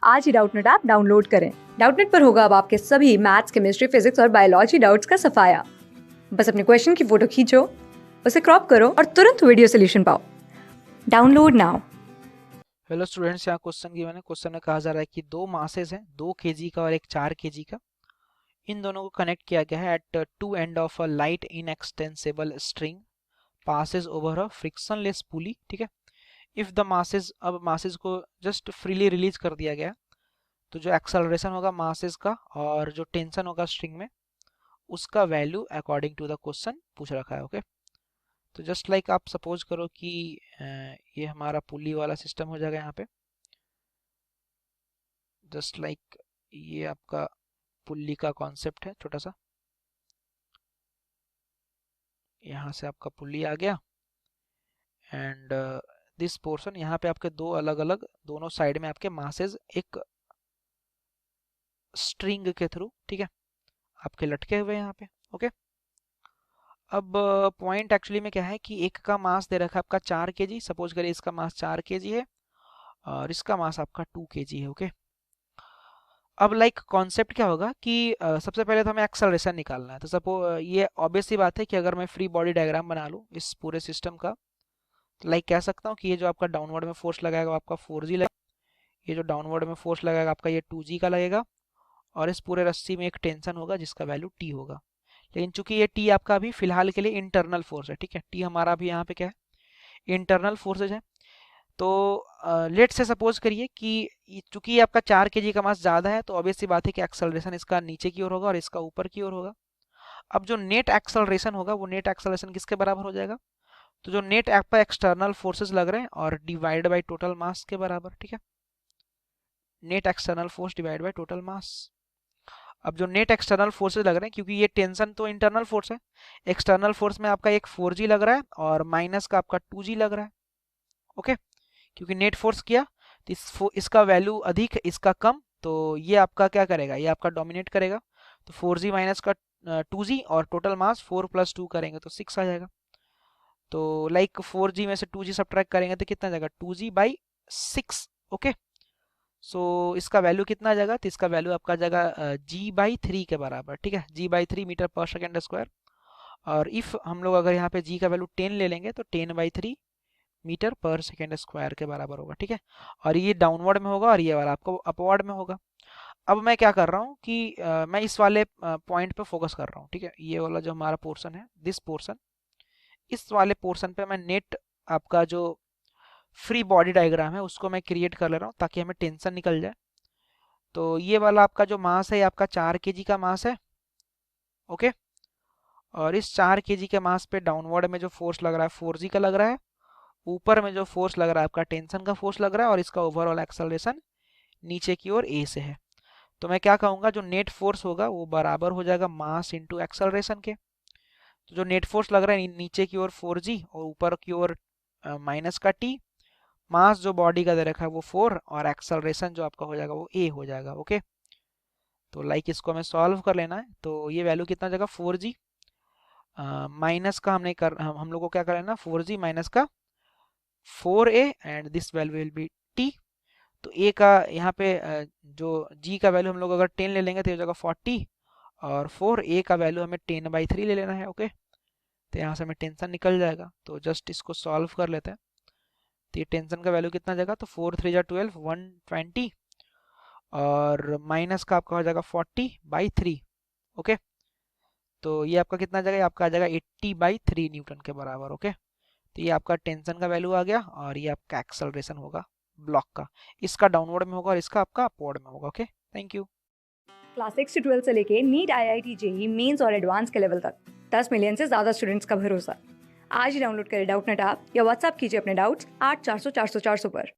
आज ही Doubtnut app download करें। Doubtnut पर होगा अब आपके सभी मैथ्स, केमिस्ट्री, फिजिक्स और बायोलॉजी डाउट्स का सफाया। बस अपने क्वेश्चन की फोटो खींचो, उसे क्रॉप करो और तुरंत वीडियो सोल्यूशन पाओ। Download now. हेलो स्टूडेंट्स, यहाँ क्वेश्चन में कहा जा रहा है कि दो मासेस हैं, 2 केजी का और एक 4 केजी का। इन दोनों को कनेक्ट किया गया है at two end of a light inextensible string passes over a frictionless pulley. ठीक है। इफ द मासेस, अब मासेस को जस्ट फ्रीली रिलीज कर दिया गया, तो जो एक्सेलरेशन होगा मासेस का और जो टेंशन होगा स्ट्रिंग में, उसका value according to the question पूछ रखा है। ओके। तो जस्ट लाइक आप सपोज करो कि ये हमारा पुली वाला सिस्टम हो जाएगा यहाँ पे। जस्ट लाइक ये आपका पुल्ली का कॉन्सेप्ट है छोटा सा। यहाँ से आपका पुल्ली आ गया एंड दिस पोर्शन, यहाँ पे आपके दो अलग अलग, दोनों साइड में आपके मासेस एक स्ट्रिंग के थ्रू, ठीक है, आपके लटके हुए हैं यहाँ पे। ओके। अब पॉइंट एक्चुअली में क्या है कि एक का मास दे रखा है आपका 4 kg। सपोज करिए इसका मास 4 kg है और इसका मास आपका 2 kg है। ओके। अब लाइक कॉन्सेप्ट क्या होगा कि सबसे पहले तो हमें एक्सेलरेशन निकालना है। तो सपोज ये ऑब्वियस सी बात है कि अगर मैं फ्री बॉडी डायग्राम बना लूँ इस पूरे सिस्टम का, तो लाइक कह सकता हूँ कि ये जो आपका डाउनवर्ड में फोर्स लगाएगा वो आपका 4G लगेगा, ये जो डाउनवर्ड में फोर्स लगाएगा आपका ये 2G का लगेगा, और इस पूरे रस्सी में एक टेंशन होगा जिसका वैल्यू T होगा। लेकिन चूंकि ये T आपका अभी फिलहाल के लिए इंटरनल फोर्स है, ठीक है, T हमारा अभी यहाँ पे क्या है, इंटरनल फोर्सेज है। तो लेट से सपोज करिए कि चूंकि ये आपका 4 kg का मास ज़्यादा है, तो ऑब्वियस सी बात है कि एक्सेलरेशन इसका नीचे की ओर होगा और इसका ऊपर की ओर होगा। अब जो नेट एक्सेलरेशन होगा वो नेट एक्सेलरेशन किसके बराबर हो जाएगा, तो जो नेट आपका एक्सटर्नल फोर्सेस लग रहे हैं और डिवाइड बाय टोटल मास के बराबर। ठीक है, net external force divide by total mass. अब जो नेट एक्सटर्नल फोर्सेस लग रहे हैं, क्योंकि ये टेंशन तो इंटरनल फोर्स है, एक्सटर्नल फोर्स में आपका एक 4G लग रहा है और माइनस का आपका 2G लग रहा है। ओके। क्योंकि नेट फोर्स किया तो इसका वैल्यू अधिक, इसका कम, तो ये आपका क्या करेगा, ये आपका डोमिनेट करेगा। तो 4G माइनस का 2G और टोटल मास 4 + 2 करेंगे तो 6 आ जाएगा। तो लाइक 4G में से 2G सब्ट्रैक्ट करेंगे तो कितना जाएगा, 2G/6। ओके। सो इसका वैल्यू कितना आ जाएगा, तो इसका वैल्यू आपका जाएगा G/3 के बराबर। ठीक है, G/3 मीटर पर सेकेंड स्क्वायर। और इफ हम लोग अगर यहाँ पे G का वैल्यू 10 ले लेंगे तो 10/3 मीटर पर सेकेंड स्क्वायर के बराबर होगा। ठीक है, और ये डाउनवर्ड में होगा और ये वाला आपको अपवर्ड में होगा। अब मैं क्या कर रहा हूँ कि मैं इस वाले पॉइंट पे फोकस कर रहा हूँ। ठीक है, ये वाला जो हमारा पोर्शन है, दिस पोर्शन, इस वाले पोर्शन पे मैं नेट आपका जो फ्री बॉडी डायग्राम है उसको मैं क्रिएट कर ले रहा हूँ ताकि हमें टेंशन निकल जाए। तो ये वाला आपका जो मास है ये आपका 4 kg का मास है। ओके। और इस 4 kg के मास पे डाउनवर्ड में जो फोर्स लग रहा है 4G का लग रहा है, ऊपर में जो फोर्स लग रहा है आपका टेंशन का फोर्स लग रहा है, और इसका ओवरऑल एक्सेलरेशन नीचे की ओर ए से है। तो मैं क्या कहूँगा, जो नेट फोर्स होगा वो बराबर हो जाएगा मास इंटू एक्सेलरेशन के। तो जो नेट फोर्स लग रहा है नीचे की ओर 4G और ऊपर की ओर माइनस का T, मास जो बॉडी का दे रखा है वो 4 और एक्सेलरेशन जो आपका हो जाएगा वो a हो जाएगा। ओके। तो लाइक इसको हमें सॉल्व कर लेना है। तो ये वैल्यू कितना हो जाएगा, 4G माइनस का हमने कर हम लोग को क्या कर लेना, 4G माइनस का 4a and this value will be T। तो a का यहाँ पे जो g का वैल्यू हम लोग अगर 10 ले लेंगे तो ये हो जाएगा 40, और 4a का वैल्यू हमें 10/3 ले लेना है। ओके। तो यहाँ से हमें टेंशन निकल जाएगा। तो जस्ट इसको सॉल्व कर लेते हैं। तो ये टेंशन का वैल्यू कितना जाएगा, तो 4×3 = 12, 120, और माइनस का आपका हो जाएगा 40/3। ओके। तो ये आपका कितना जाएगा, आपका आ जाएगा 80/3 न्यूटन के बराबर। ओके। तो ये आपका टेंशन का वैल्यू आ गया और ये आपका एक्सेलरेशन होगा ब्लॉक का, इसका डाउनवर्ड में होगा और इसका आपका अपवर्ड में होगा। Okay, thank you. क्लास 6 से 12 से लेके नीट, IIT, JEE मेंस और एडवांस के लेवल तक 10 मिलियन से ज्यादा स्टूडेंट्स का भरोसा। आज ही डाउनलोड करें डाउटनेट ऐप या व्हाट्सएप कीजिए अपने डाउट्स 8400 400 400 पर।